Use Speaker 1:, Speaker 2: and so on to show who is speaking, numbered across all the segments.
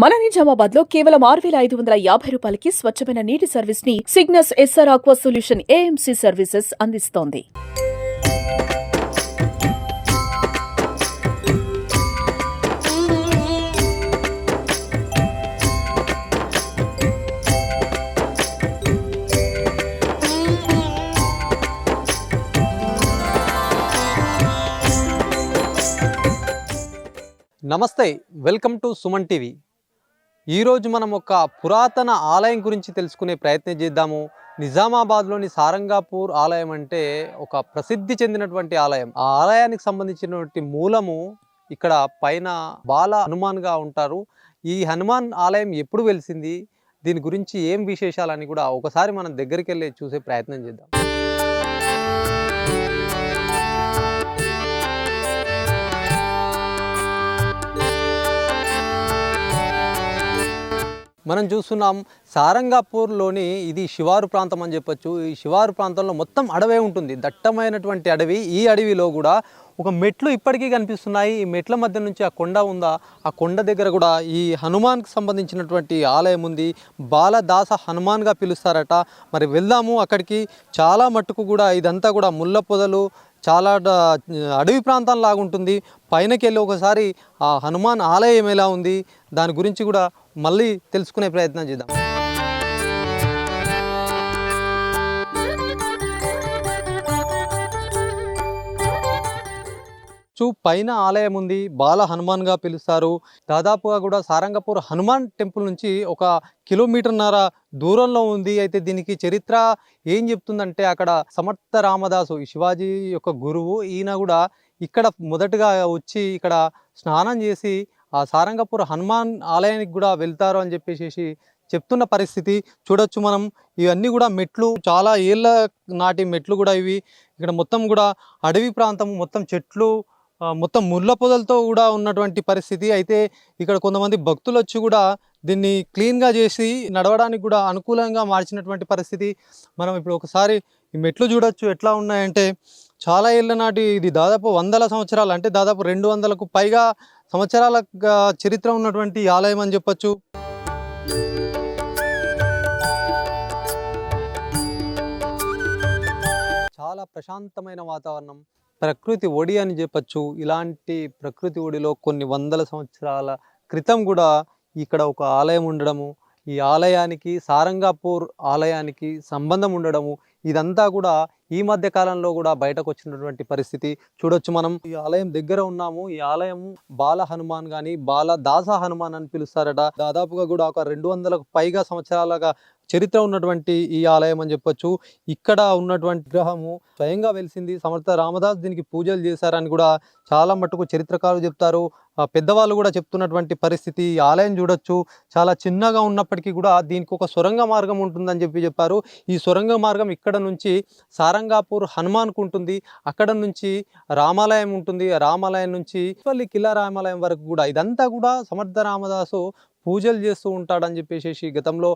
Speaker 1: మన నిజామాబాద్ లో కేవలం 6,550 రూపాయలకి స్వచ్ఛమైన నీటి సర్వీస్ ని Cygnus SR aqua solution AMC services అందిస్తోంది.
Speaker 2: నమస్తే, వెల్కమ్ టు సుమన్ టీవీ. ఈరోజు మనం ఒక పురాతన ఆలయం గురించి తెలుసుకునే ప్రయత్నం చేద్దాము. నిజామాబాద్లోని సారంగాపూర్ ఆలయం అంటే ఒక ప్రసిద్ధి చెందినటువంటి ఆలయం. ఆ ఆలయానికి సంబంధించినటువంటి మూలము ఇక్కడ పైన బాల హనుమాన్గా ఉంటారు. ఈ హనుమాన్ ఆలయం ఎప్పుడు వెలిసింది, దీని గురించి ఏం విశేషాలని కూడా ఒకసారి మనం దగ్గరికి వెళ్ళి చూసే ప్రయత్నం చేద్దాం. మనం చూస్తున్నాం సారంగాపూర్లోని ఇది శివారు ప్రాంతం అని చెప్పొచ్చు. ఈ శివారు ప్రాంతంలో మొత్తం అడవే ఉంటుంది, దట్టమైనటువంటి అడవి. ఈ అడవిలో కూడా ఒక మెట్లు ఇప్పటికీ కనిపిస్తున్నాయి. ఈ మెట్ల మధ్య నుంచి ఆ కొండ ఉందా, ఆ కొండ దగ్గర కూడా ఈ హనుమాన్కి సంబంధించినటువంటి ఆలయం ఉంది. బాలదాస హనుమాన్గా పిలుస్తారట. మరి వెళ్దాము అక్కడికి. చాలా మట్టుకు కూడా ఇదంతా కూడా ముళ్ళ పొదలు, చాలా అడవి ప్రాంతం లాగా ఉంటుంది. పైనకి వెళ్ళి ఒకసారి ఆ హనుమాన్ ఆలయం ఎలా ఉంది దాని గురించి కూడా మళ్ళీ తెలుసుకునే ప్రయత్నం చేద్దాం. పైన ఆలయం ఉంది, బాల హనుమాన్గా పిలుస్తారు. దాదాపుగా కూడా సారంగపూర్ హనుమాన్ టెంపుల్ నుంచి ఒక 1.5 కిలోమీటర్ల దూరంలో ఉంది. అయితే దీనికి చరిత్ర ఏం చెప్తుందంటే, అక్కడ సమర్థ రామదాసు శివాజీ యొక్క గురువు, ఈయన కూడా ఇక్కడ మొదటగా వచ్చి ఇక్కడ స్నానం చేసి ఆ సారంగపూర్ హనుమాన్ ఆలయానికి కూడా వెళ్తారు అని చెప్పేసి చెప్తున్న పరిస్థితి చూడొచ్చు మనం. ఇవన్నీ కూడా మెట్లు, చాలా ఏళ్ళ నాటి మెట్లు కూడా ఇవి. ఇక్కడ మొత్తం కూడా అడవి ప్రాంతం, మొత్తం చెట్లు, మొత్తం ముళ్ళ పొదలతో కూడా ఉన్నటువంటి పరిస్థితి. అయితే ఇక్కడ కొంతమంది భక్తులు వచ్చి కూడా దీన్ని క్లీన్గా చేసి నడవడానికి కూడా అనుకూలంగా మార్చినటువంటి పరిస్థితి. మనం ఇప్పుడు ఒకసారి ఈ మెట్లు చూడొచ్చు ఎట్లా ఉన్నాయంటే, చాలా ఏళ్ళ నాటి, ఇది దాదాపు 100 సంవత్సరాలు, అంటే దాదాపు 200కు పైగా సంవత్సరాల చరిత్ర ఉన్నటువంటి ఆలయం అని చెప్పొచ్చు. చాలా ప్రశాంతమైన వాతావరణం, ప్రకృతి ఒడి అని చెప్పచ్చు. ఇలాంటి ప్రకృతి ఒడిలో కొన్ని 100 సంవత్సరాల క్రితం కూడా ఇక్కడ ఒక ఆలయం ఉండడము, ఈ ఆలయానికి సారంగాపూర్ ఆలయానికి సంబంధం ఉండడము, ఇదంతా కూడా ఈ మధ్య కాలంలో కూడా బయటకు వచ్చినటువంటి పరిస్థితి చూడొచ్చు మనం. ఈ ఆలయం దగ్గర ఉన్నాము. ఈ ఆలయం బాల హనుమాన్ కానీ బాలదాస హనుమాన్ అని పిలుస్తారట. దాదాపుగా కూడా ఒక 200కు పైగా సంవత్సరాలుగా చరిత్ర ఉన్నటువంటి ఈ ఆలయం అని చెప్పొచ్చు. ఇక్కడ ఉన్నటువంటి విగ్రహము స్వయంగా వెలిసింది సమర్థ రామదాస్, దీనికి పూజలు చేశారని కూడా చాలా మట్టుకు చరిత్రకారులు చెప్తారు. పెద్దవాళ్ళు కూడా చెప్తున్నటువంటి పరిస్థితి. ఈ ఆలయం చూడొచ్చు, చాలా చిన్నగా ఉన్నప్పటికీ కూడా దీనికి ఒక సొరంగ మార్గం ఉంటుందని చెప్పారు. ఈ సొరంగ మార్గం ఇక్కడ నుంచి సారంగాపూర్ హనుమాన్కు ఉంటుంది, అక్కడ నుంచి రామాలయం ఉంటుంది, రామాలయం నుంచి కిలా రామాలయం వరకు కూడా ఇదంతా కూడా సమర్థ రామదాసు పూజలు చేస్తూ ఉంటాడని చెప్పేసి గతంలో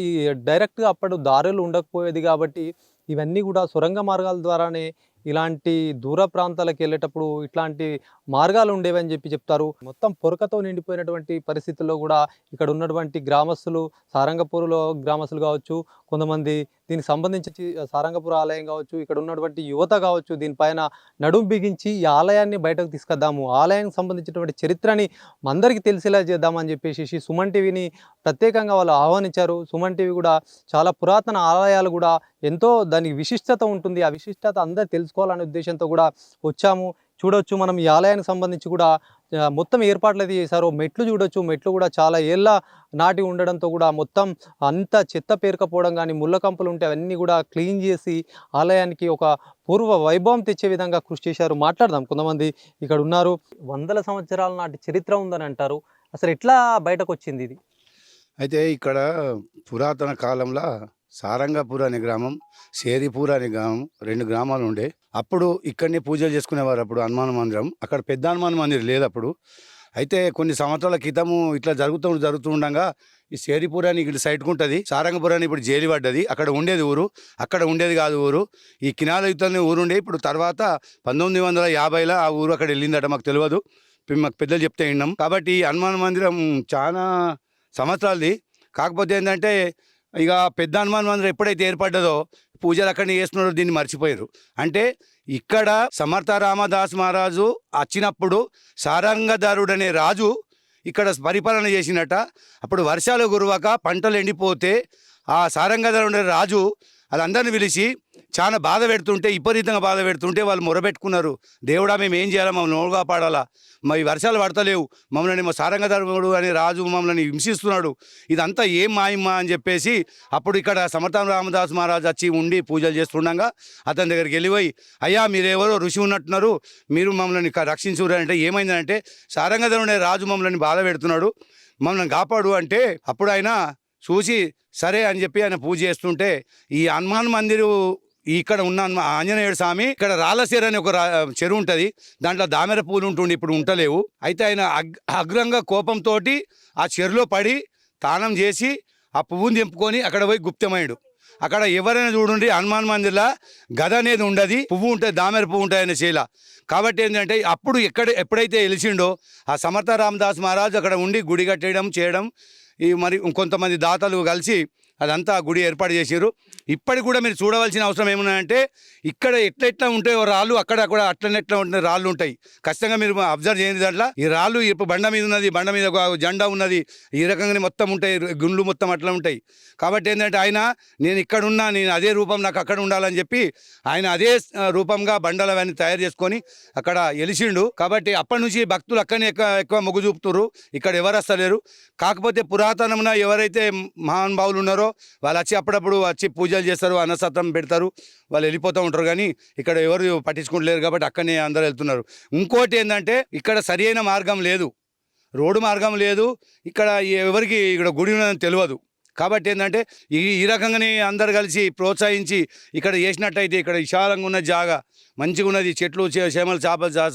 Speaker 2: ఈ డైరెక్ట్గా అప్పుడు దారులు ఉండకపోయేది కాబట్టి ఇవన్నీ కూడా సొరంగ మార్గాల ద్వారానే ఇలాంటి దూర ప్రాంతాలకు వెళ్ళేటప్పుడు ఇట్లాంటి మార్గాలు ఉండేవని చెప్తారు. మొత్తం పొరకతో నిండిపోయినటువంటి పరిస్థితుల్లో కూడా ఇక్కడ ఉన్నటువంటి గ్రామస్తులు, సారంగపూర్లో గ్రామస్తులు కావచ్చు, కొంతమంది దీనికి సంబంధించి సారంగపూర్ ఆలయం కావచ్చు, ఇక్కడ ఉన్నటువంటి యువత కావచ్చు, దీనిపైన నడుం బిగించి ఈ ఆలయాన్ని బయటకు తీసుకొద్దాము, ఆలయానికి సంబంధించినటువంటి చరిత్రని అందరికీ తెలిసేలా చేద్దామని చెప్పేసి సుమన్ టీవీని ప్రత్యేకంగా వాళ్ళు ఆహ్వానించారు. సుమన్ టీవీ కూడా చాలా పురాతన ఆలయాలు కూడా ఎంతో దానికి విశిష్టత ఉంటుంది, ఆ విశిష్టత అందరూ తెలుసుకోవాలనే ఉద్దేశంతో కూడా వచ్చాము. చూడొచ్చు మనం ఈ ఆలయానికి సంబంధించి కూడా మొత్తం ఏర్పాట్లు అయితే చేశారు. మెట్లు చూడొచ్చు, మెట్లు కూడా చాలా ఏళ్ళ నాటి ఉండడంతో కూడా మొత్తం అంత చెత్త పేరుకపోవడం కానీ, ముళ్ళ కంపలు ఉంటే అవన్నీ కూడా క్లీన్ చేసి ఆలయానికి ఒక పూర్వ వైభవం తెచ్చే విధంగా కృషి చేశారు. మాట్లాడదాం, కొంతమంది ఇక్కడ ఉన్నారు. 100 సంవత్సరాల నాటి చరిత్ర ఉందని అంటారు. అసలు ఎట్లా బయటకు వచ్చింది ఇది?
Speaker 3: అయితే ఇక్కడ పురాతన కాలంలో సారంగపూర్ అనే గ్రామం, షేరిపూర్ అనే గ్రామం, 2 గ్రామాలు ఉండే. అప్పుడు ఇక్కడనే పూజలు చేసుకునేవారు. అప్పుడు హనుమాన్ మందిరం, అక్కడ పెద్ద హనుమాన్ మందిరం లేదు అప్పుడు. అయితే కొన్ని సంవత్సరాల క్రితము ఇట్లా జరుగుతూ ఉండగా ఈ షేరిపూర్ అని ఇక్కడ సైడ్కు ఉంటుంది, సారంగపూర్ అని ఇప్పుడు జైలు పడ్డది. అక్కడ ఉండేది ఊరు, అక్కడ ఉండేది కాదు ఊరు. ఈ కినాల యుద్ధం ఊరుండే. ఇప్పుడు తర్వాత 1950లో ఆ ఊరు అక్కడ వెళ్ళిందట, మాకు తెలియదు. మాకు పెద్దలు చెప్తే విన్నాం. కాబట్టి ఈ హనుమాన్ మందిరం చాలా సంవత్సరాలది. కాకపోతే ఏంటంటే ఇక పెద్ద హనుమాన్ మందిరం ఎప్పుడైతే ఏర్పడ్డదో పూజలు అక్కడ చేస్తున్నారో దీన్ని మర్చిపోయారు. అంటే ఇక్కడ సమర్థ రామదాస్ మహారాజు వచ్చినప్పుడు సారంగధరుడు అనే రాజు ఇక్కడ పరిపాలన చేసినట. అప్పుడు వర్షాలు కురవక పంటలు ఎండిపోతే ఆ సారంగధరుడు అనే రాజు వాళ్ళందరినీ పిలిచి చాలా బాధ పెడుతుంటే, విపరీతంగా బాధ పెడుతుంటే వాళ్ళు మొరబెట్టుకున్నారు, దేవుడా మేము ఏం చేయాలా, మమ్మల్ని నోడుగా పాడాలా, మా ఈ వర్షాలు పడతలేవు, మమ్మల్ని మా సారంగధరుడు అనే రాజు మమ్మల్ని హింసిస్తున్నాడు, ఇదంతా ఏం మాయమ్మా అని చెప్పేసి అప్పుడు ఇక్కడ సమర్థ రామదాస్ మహారాజు వచ్చి ఉండి పూజలు చేస్తుండగా అతని దగ్గరికి వెళ్ళిపోయి, అయ్యా మీరెవరో ఋషి ఉన్నట్టున్నారు, మీరు మమ్మల్ని రక్షించురు అంటే ఏమైందంటే సారంగధరుడు అనే రాజు మమ్మల్ని బాధ పెడుతున్నాడు, మమ్మల్ని కాపాడు అంటే అప్పుడు ఆయన చూసి సరే అని చెప్పి ఆయన పూజ చేస్తుంటే ఈ హనుమాన్ మందిరు ఇక్కడ ఉన్న ఆంజనేయుడు స్వామి ఇక్కడ రాళ్ళసేరు అనే ఒక చెరువు ఉంటుంది, దాంట్లో దామెర పూలు ఉంటుండే, ఇప్పుడు ఉంటలేవు. అయితే ఆయన అగ్రంగా కోపంతో ఆ చెరువులో పడి తానం చేసి ఆ పువ్వుని తెంపుకొని అక్కడ పోయి గుప్తమయ్యాడు. అక్కడ ఎవరైనా చూడండి హనుమాన్ మందిర్లో గద అనేది ఉండదు, పువ్వు ఉంటుంది, దామెర పువ్వు ఉంటుంది ఆయన చేల. కాబట్టి ఏంటంటే అప్పుడు ఎప్పుడైతే వెలిసిండో ఆ సమర్థ రామదాస్ మహారాజు అక్కడ ఉండి గుడి కట్టేయడం చేయడం, ఈ మరి కొంతమంది దాతలు కలిసి అదంతా గుడి ఏర్పాటు చేశారు. ఇప్పటికి కూడా మీరు చూడవలసిన అవసరం ఏమున్నాయంటే ఇక్కడ ఎట్లా ఉంటాయో రాళ్ళు అక్కడ ఎట్లా ఉంటే రాళ్ళు ఉంటాయి. ఖచ్చితంగా మీరు అబ్జర్వ్ చేయండి. దాంట్లో ఈ రాళ్ళు ఇప్పుడు బండ మీద ఉన్నది, బండ మీద ఒక జెండా ఉన్నది, ఈ రకంగానే మొత్తం ఉంటాయి, గుండ్లు మొత్తం అట్లా ఉంటాయి. కాబట్టి ఏంటంటే ఆయన నేను ఇక్కడున్నా, నేను అదే రూపం నాకు అక్కడ ఉండాలని చెప్పి ఆయన అదే రూపంగా బండలు అవన్నీ తయారు చేసుకొని అక్కడ వెలిసిండు. కాబట్టి అప్పటి నుంచి భక్తులు అక్కడనే ఎక్కువ మొగ్గు చూపుతారు, ఇక్కడ ఎవరు వస్తలేరు. కాకపోతే పురాతనమున ఎవరైతే మహానుభావులు ఉన్నారో వాళ్ళు వచ్చి అప్పుడప్పుడు వచ్చి పూజలు చేస్తారు, అన్నసత్రం పెడతారు, వాళ్ళు వెళ్ళిపోతూ ఉంటారు. కానీ ఇక్కడ ఎవరు పట్టించుకుంటలేరు కాబట్టి అక్కడనే అందరూ వెళ్తున్నారు. ఇంకోటి ఏంటంటే ఇక్కడ సరి అయిన మార్గం లేదు, రోడ్డు మార్గం లేదు, ఇక్కడ ఎవరికి ఇక్కడ గుడి ఉన్నదని తెలియదు. కాబట్టి ఏంటంటే ఈ రకంగానే అందరు కలిసి ప్రోత్సహించి ఇక్కడ చేసినట్టయితే ఇక్కడ విశాలంగా ఉన్న జాగా మంచిగా ఉన్నది, చెట్లు చేమలు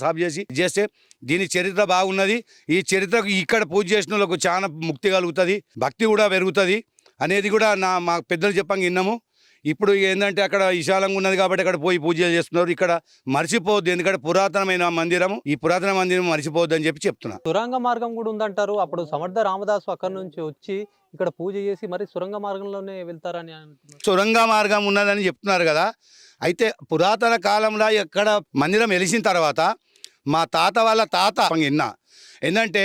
Speaker 3: సాపు చేస్తే దీని చరిత్ర బాగున్నది. ఈ చరిత్రకు ఇక్కడ పూజ చేసిన వాళ్ళకు చాలా ముక్తి కలుగుతుంది, భక్తి కూడా పెరుగుతుంది అనేది కూడా మా పెద్దలు చెప్పంగా విన్నాము. ఇప్పుడు ఏంటంటే అక్కడ విశాలంగా ఉన్నది కాబట్టి అక్కడ పోయి పూజలు చేస్తున్నారు. ఇక్కడ మర్చిపోవద్దు, ఎందుకంటే పురాతనమైన మందిరము, ఈ పురాతన మందిరం మర్చిపోవద్దు అని చెప్తున్నారు.
Speaker 2: సురంగ మార్గం కూడా ఉందంటారు. అప్పుడు సమర్థ రామదాసు అక్కడి నుంచి వచ్చి ఇక్కడ పూజ చేసి మరి సురంగ మార్గంలోనే వెళ్తారని అంటున్నారు.
Speaker 3: సురంగ మార్గం ఉన్నదని చెప్తున్నారు కదా. అయితే పురాతన కాలంలో ఎక్కడ మందిరం వెలిసిన తర్వాత మా తాత వాళ్ళ తాత విన్నా ఏంటంటే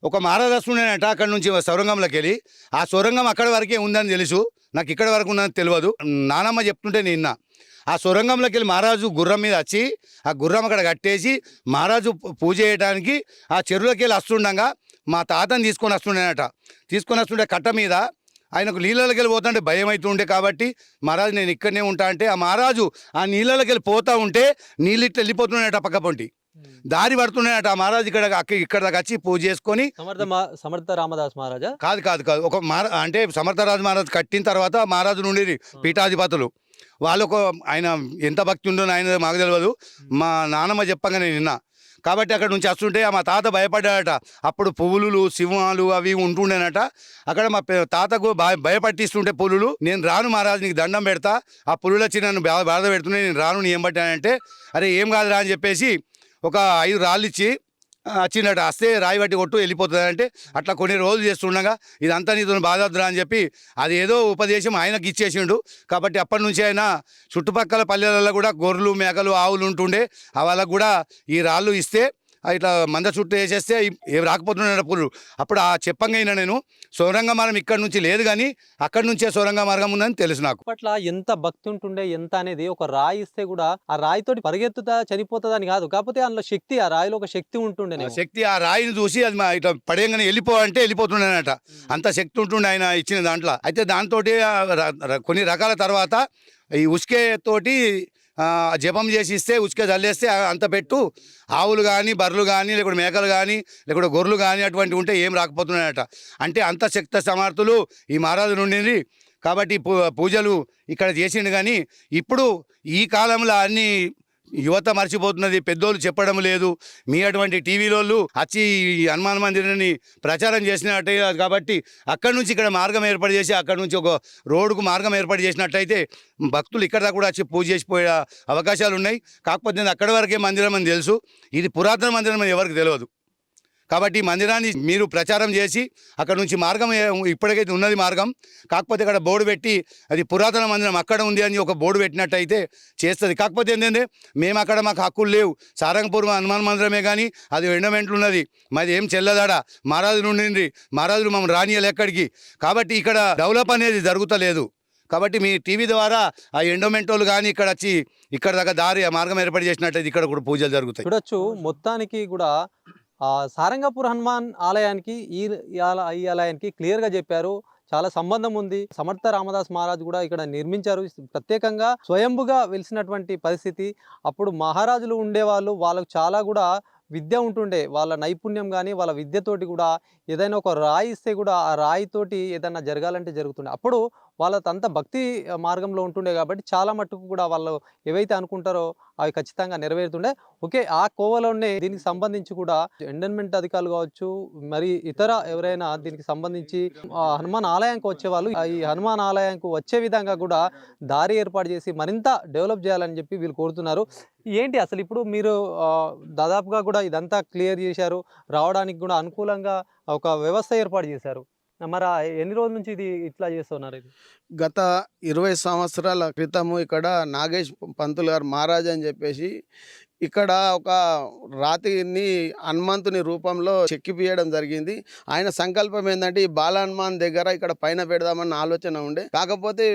Speaker 3: ఒక మహారాజునేనట అక్కడ నుంచి సొరంగంలోకి వెళ్ళి, ఆ సొరంగం అక్కడి వరకే ఉందని తెలుసు, నాకు ఇక్కడ వరకు ఉందని తెలియదు, నానమ్మ చెప్తుంటే నిన్న ఆ సొరంగంలోకి వెళ్ళి మహారాజు గుర్రం మీద వచ్చి ఆ గుర్రం అక్కడ కట్టేసి మహారాజు పూజ చేయడానికి ఆ చెరువులోకి వెళ్ళి వస్తుండగా మా తాతని తీసుకొని వస్తుండే కట్ట మీద ఆయనకు నీళ్ళకి వెళ్ళి పోతుంటే భయం అవుతుండే. కాబట్టి మహారాజు నేను ఇక్కడనే ఉంటా అంటే ఆ మహారాజు ఆ నీళ్ళకి వెళ్ళి పోతూ ఉంటే నీళ్ళు ఇట్లా వెళ్ళిపోతున్నాయట, పక్క పొంటి దారి పడుతున్నాయట. ఆ మహారాజు ఇక్కడ దాకా వచ్చి పూజ చేసుకొని
Speaker 2: సమర్థ రామదాస్ మహారాజా
Speaker 3: కాదు ఒక అంటే సమర్థ రాజు మహారాజు కట్టిన తర్వాత మహారాజు నుండి పీఠాధిపతులు వాళ్ళకు ఆయన ఎంత భక్తి ఉందో ఆయన మాకు తెలియదు, మా నాన్నమ్మ చెప్పంగా నేను విన్నా. కాబట్టి అక్కడ నుంచి వస్తుంటే మా తాత భయపడ్డాడట. అప్పుడు పువ్వులు సింహాలు అవి ఉంటుండేనట. అక్కడ మా తాతకు భయపట్టిస్తుంటే పులులు, నేను రాను మహారాజు, నీకు దండం పెడతా, ఆ పులులు వచ్చి నన్ను బాధ పెడుతున్నాయి, నేను రాను, నీ ఏం పట్టానంటే అరే ఏం కాదురా అని చెప్పేసి ఒక 5 రాళ్ళు ఇచ్చి వచ్చిందట. వస్తే రాయి బట్టి కొట్టు వెళ్ళిపోతుంది అంటే అట్లా కొన్ని రోజులు చేస్తుండగా ఇదంతా నీతో బాధద్రా అని చెప్పి అది ఏదో ఉపదేశం ఆయనకి ఇచ్చేసిండు. కాబట్టి అప్పటి నుంచి ఆయన చుట్టుపక్కల పల్లెలలో కూడా గొర్రెలు మేకలు ఆవులు ఉంటుండే, వాళ్ళకు కూడా ఈ రాళ్ళు ఇస్తే ఇట్లా మంద చుట్టూ వేసేస్తే ఏం రాకపోతున్నాడు పుల్లు. అప్పుడు ఆ చెప్పంగా అయినా నేను సొరంగ మార్గం ఇక్కడ నుంచి లేదు కానీ అక్కడి నుంచే సొరంగ మార్గం ఉందని తెలుసు నాకు.
Speaker 2: అప్పట్లో ఎంత భక్తి ఉంటుండే ఎంత అనేది, ఒక రాయి ఇస్తే కూడా ఆ రాయితోటి పరిగెత్తుతా చనిపోతుంది అని కాదు, కాకపోతే అందులో శక్తి, ఆ రాయిలో ఒక శక్తి ఉంటుండే,
Speaker 3: శక్తి ఆ రాయిని చూసి అది ఇట్లా పడేయంగానే వెళ్ళిపోవాలంటే వెళ్ళిపోతుండేనట, అంత శక్తి ఉంటుండే ఆయన ఇచ్చిన దాంట్లో. అయితే దాంతో కొన్ని రకాల తర్వాత ఈ ఉసుకే తోటి జపం చేసి ఇస్తే ఉసుక చల్లేస్తే అంత పెట్టు ఆవులు కానీ బర్రెలు కానీ లేకుంటే మేకలు కానీ లేకుంటే గొర్రెలు కానీ అటువంటి ఉంటే ఏం రాకపోతున్నాయట. అంటే అంత శక్తి సమర్థులు ఈ మహారాజు నుండి. కాబట్టి పూజలు ఇక్కడ చేసిండు. కానీ ఇప్పుడు ఈ కాలంలో అన్ని యువత మర్చిపోతున్నది, పెద్దోళ్ళు చెప్పడం లేదు. మీ అటువంటి టీవీలోళ్ళు వచ్చి హనుమాన్ మందిరాన్ని ప్రచారం చేసినట్టే. కాబట్టి అక్కడి నుంచి ఇక్కడ మార్గం ఏర్పాటు చేసి అక్కడి నుంచి ఒక రోడ్డుకు మార్గం ఏర్పాటు చేసినట్టయితే భక్తులు ఇక్కడ కూడా వచ్చి పూజ చేసిపోయే అవకాశాలు ఉన్నాయి. కాకపోతే అక్కడి వరకే మందిరం అని తెలుసు, ఇది పురాతన మందిరం అని ఎవరికి తెలియదు. కాబట్టి ఈ మందిరాన్ని మీరు ప్రచారం చేసి అక్కడ నుంచి మార్గం ఇప్పటికైతే ఉన్నది మార్గం, కాకపోతే ఇక్కడ బోర్డు పెట్టి అది పురాతన మందిరం అక్కడ ఉంది అని ఒక బోర్డు పెట్టినట్టయితే చేస్తుంది. కాకపోతే ఏంటంటే మేము అక్కడ మాకు హక్కులు లేవు. సారంగపూర్ హనుమాన్ మందిరమే కానీ అది ఎండోమెంట్లు ఉన్నది, మాది ఏం చెల్లదాడ, మహారాజులు ఉండింది, మహారాజులు మమ్మల్ని రానియాలి ఎక్కడికి. కాబట్టి ఇక్కడ డెవలప్ అనేది జరుగుతలేదు. కాబట్టి మీ టీవీ ద్వారా ఆ ఎండోమెంట్ వాళ్ళు కానీ ఇక్కడ వచ్చి ఇక్కడ దాకా దారి ఆ మార్గం ఏర్పాటు చేసినట్టయితే ఇక్కడ కూడా పూజలు జరుగుతాయి.
Speaker 2: చూడొచ్చు మొత్తానికి కూడా సారంగపూర్ హనుమాన్ ఆలయానికి ఈ ఆలయానికి క్లియర్గా చెప్పారు, చాలా సంబంధం ఉంది. సమర్థ రామదాస్ మహారాజు కూడా ఇక్కడ నిర్మించారు, ప్రత్యేకంగా స్వయంభుగా వెలిసినటువంటి పరిస్థితి. అప్పుడు మహారాజులు ఉండేవాళ్ళు, వాళ్ళకు చాలా కూడా విద్య ఉంటుండే, వాళ్ళ నైపుణ్యం కానీ వాళ్ళ విద్యతోటి కూడా ఏదైనా ఒక రాయి ఇస్తే కూడా ఆ రాయితోటి ఏదైనా జరగాలంటే జరుగుతుండే. అప్పుడు వాళ్ళంతా భక్తి మార్గంలో ఉంటుండే కాబట్టి చాలా మట్టుకు కూడా వాళ్ళు ఏవైతే అనుకుంటారో అవి ఖచ్చితంగా నెరవేరుతుండే. ఓకే, ఆ కోవలోనే దీనికి సంబంధించి కూడా ఎండోన్మెంట్ అధికారులు కావచ్చు, మరి ఇతర ఎవరైనా దీనికి సంబంధించి హనుమాన్ ఆలయానికి వచ్చేవాళ్ళు ఈ హనుమాన్ ఆలయానికి వచ్చే విధంగా కూడా దారి ఏర్పాటు చేసి మరింత డెవలప్ చేయాలని చెప్పి వీళ్ళు కోరుతున్నారు. ఏంటి అసలు ఇప్పుడు మీరు దాదాపుగా కూడా ఇదంతా క్లియర్ చేశారు, రావడానికి కూడా అనుకూలంగా ఒక వ్యవస్థ ఏర్పాటు చేశారు. మరి ఎన్ని రోజుల నుంచి ఇది ఇట్లా చేస్తున్నారు? ఇది
Speaker 4: గత 20 సంవత్సరాల క్రితము ఇక్కడ నాగేష్ పంతులు గారు మహారాజ్ అని చెప్పేసి ఇక్కడ ఒక రాతిని హనుమంతుని రూపంలో చెక్కిపియడం జరిగింది. ఆయన సంకల్పం ఏంటంటే ఈ బాల హనుమాన్ దగ్గర ఇక్కడ పైన పెడదామన్న ఆలోచన ఉండే. కాకపోతే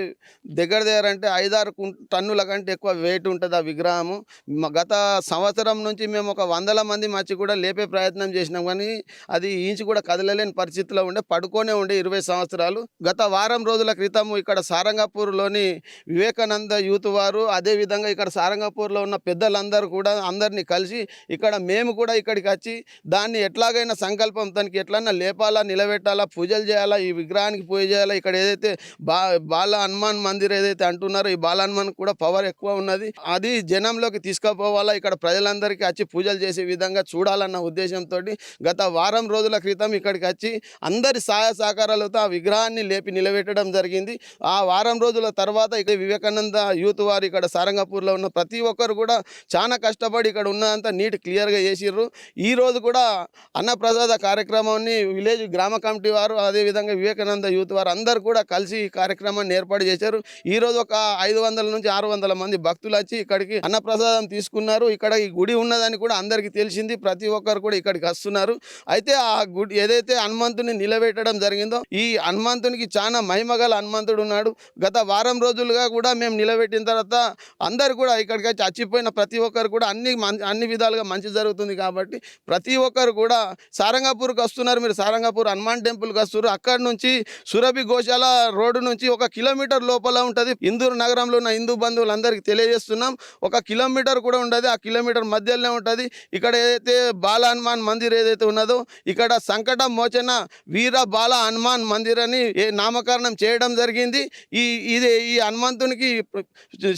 Speaker 4: దగ్గర అంటే 5-6 టన్నుల కంటే ఎక్కువ వెయిట్ ఉంటుంది ఆ విగ్రహము. గత సంవత్సరం నుంచి మేము ఒక 100 మంది మచ్చి కూడా లేపే ప్రయత్నం చేసినాం, కానీ అది ఇంచు కూడా కదలలేని పరిస్థితిలో ఉండే, పడుకొనే ఉండే 20 సంవత్సరాలు. గత వారం రోజుల క్రితము ఇక్కడ సారంగపూర్లోని వివేకానంద యూత్ వారు, అదేవిధంగా ఇక్కడ సారంగపూర్లో ఉన్న పెద్దలందరూ కూడా అందరినీ కలిసి ఇక్కడ మేము కూడా ఇక్కడికి వచ్చి దాన్ని ఎట్లాగైనా సంకల్పం తనకి ఎట్లన్నా లేపాలా, నిలబెట్టాలా, పూజలు చేయాలా, ఈ విగ్రహానికి పూజ చేయాలా. ఇక్కడ ఏదైతే బాల హనుమాన్ మందిర్ ఏదైతే అంటున్నారో ఈ బాల హనుమాన్ కూడా పవర్ ఎక్కువ ఉన్నది, అది జనంలోకి తీసుకుపోవాలా, ఇక్కడ ప్రజలందరికీ వచ్చి పూజలు చేసే విధంగా చూడాలన్న ఉద్దేశంతో గత వారం రోజుల క్రితం ఇక్కడికి వచ్చి అందరి సహాయ సహకారాలతో ఆ విగ్రహాన్ని లేపి నిలబెట్టడం జరిగింది. ఆ వారం రోజుల తర్వాత ఇక్కడ వివేకానంద యూత్ వారు ఇక్కడ సారంగపూర్లో ఉన్న ప్రతి ఒక్కరు కూడా చాలా కష్టపడి ఇక్కడ ఉన్నదంతా నీట్ క్లియర్గా చేసిర్రు. ఈ రోజు కూడా అన్నప్రసాద కార్యక్రమాన్ని విలేజ్ గ్రామ కమిటీ వారు, అదేవిధంగా వివేకానంద యూత్ వారు అందరూ కూడా కలిసి ఈ కార్యక్రమాన్ని ఏర్పాటు చేశారు. ఈ రోజు ఒక 500 నుంచి 600 మంది భక్తులు వచ్చి ఇక్కడికి అన్నప్రసాదం తీసుకున్నారు. ఇక్కడ ఈ గుడి ఉన్నదని కూడా అందరికీ తెలిసింది, ప్రతి ఒక్కరు కూడా ఇక్కడికి వస్తున్నారు. అయితే ఆ గుడి ఏదైతే హనుమంతుని నిలబెట్టడం జరిగిందో ఈ హనుమంతునికి చాలా మహిమగల హనుమంతుడు ఉన్నాడు. గత వారం రోజులుగా కూడా మేము నిలబెట్టిన తర్వాత అందరు కూడా ఇక్కడికి వచ్చి చచ్చిపోయిన ప్రతి ఒక్కరు కూడా అన్ని విధాలుగా మంచి జరుగుతుంది. కాబట్టి ప్రతి ఒక్కరు కూడా సారంగపూర్కి వస్తున్నారు. మీరు సారంగపూర్ హనుమాన్ టెంపుల్కి వస్తున్నారు. అక్కడ నుంచి సురభి గోశాల రోడ్డు నుంచి 1 కిలోమీటర్ లోపల ఉంటుంది. ఇందూరు నగరంలో ఉన్న హిందూ బంధువులందరికీ తెలియజేస్తున్నాం, 1 కిలోమీటర్ కూడా ఉండదు, ఆ కిలోమీటర్ మధ్యలోనే ఉంటుంది. ఇక్కడ ఏదైతే బాల హనుమాన్ మందిర్ ఏదైతే ఉన్నదో ఇక్కడ సంకట మోచన వీర బాల హనుమాన్ మందిర్ అని నామకరణం చేయడం జరిగింది. ఈ హనుమంతునికి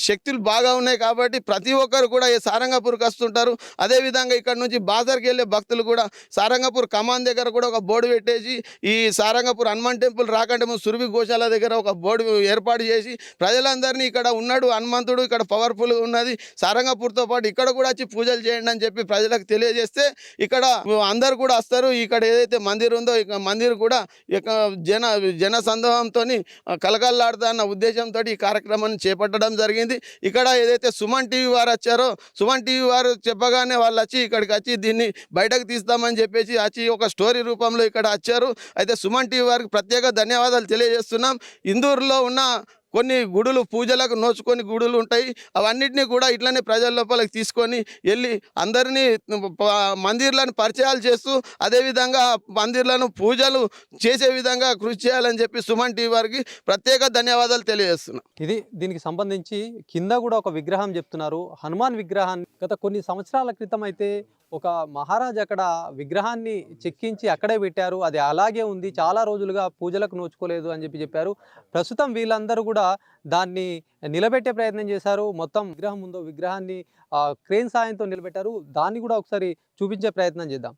Speaker 4: శక్తులు బాగా ఉన్నాయి కాబట్టి ప్రతి ఒక్కరు కూడా ఈ సారంగపూర్కి వస్తుంటారు. అదేవిధంగా ఇక్కడ నుంచి బాజర్కి వెళ్ళే భక్తులు కూడా సారంగపూర్ కమాన్ దగ్గర కూడా ఒక బోర్డు పెట్టేసి ఈ సారంగపూర్ హనుమాన్ టెంపుల్ రాకంటే ముందు సురభి గోశాల దగ్గర ఒక బోర్డు ఏర్పాటు చేసి ప్రజలందరినీ ఇక్కడ ఉన్నాడు హనుమంతుడు, ఇక్కడ పవర్ఫుల్గా ఉన్నది, సారంగపూర్తో పాటు ఇక్కడ కూడా వచ్చి పూజలు చేయండి అని చెప్పి ప్రజలకు తెలియజేస్తే ఇక్కడ అందరు కూడా వస్తారు. ఇక్కడ ఏదైతే మందిర్ ఉందో ఇక మందిర్ కూడా జన సందోహంతో కలకల్లాడుతా అన్న ఉద్దేశంతో ఈ కార్యక్రమాన్ని చేపట్టడం జరిగింది. ఇక్కడ ఏదైతే సుమన్ టీవీ వారు వచ్చారో సుమన్ టీవీ వారు చెప్పగానే వాళ్ళు వచ్చి ఇక్కడికి వచ్చి దీన్ని బయటకు తీస్తామని చెప్పేసి వచ్చి ఒక స్టోరీ రూపంలో ఇక్కడ వచ్చారు. అయితే సుమన్ టీవీ వారికి ప్రత్యేక ధన్యవాదాలు తెలియజేస్తున్నాం. ఇందూరులో ఉన్న కొన్ని గుడులు పూజలకు నోచుకొని గుడులు ఉంటాయి, అవన్నిటినీ కూడా ఇట్లనే ప్రజల లోపలికి తీసుకొని వెళ్ళి అందరినీ మందిర్లను పరిచయాలు చేస్తూ అదేవిధంగా మందిర్లను పూజలు చేసే విధంగా కృషి చేయాలని చెప్పి సుమన్ టీవీ వారికి ప్రత్యేక ధన్యవాదాలు తెలియజేస్తున్నాం.
Speaker 2: ఇది దీనికి సంబంధించి కింద కూడా ఒక విగ్రహం చెప్తున్నారు, హనుమాన్ విగ్రహాన్ని గత కొన్ని సంవత్సరాల క్రితం అయితే ఒక మహారాజ్ అక్కడ విగ్రహాన్ని చెక్కించి అక్కడే పెట్టారు, అది అలాగే ఉంది, చాలా రోజులుగా పూజలకు నోచుకోలేదు అని చెప్పారు. ప్రస్తుతం వీళ్ళందరూ కూడా దాన్ని నిలబెట్టే ప్రయత్నం చేశారు. మొత్తం విగ్రహం ఉందో విగ్రహాన్ని క్రేన్ సాయంతో నిలబెట్టారు. దాన్ని కూడా ఒకసారి చూపించే ప్రయత్నం చేద్దాం.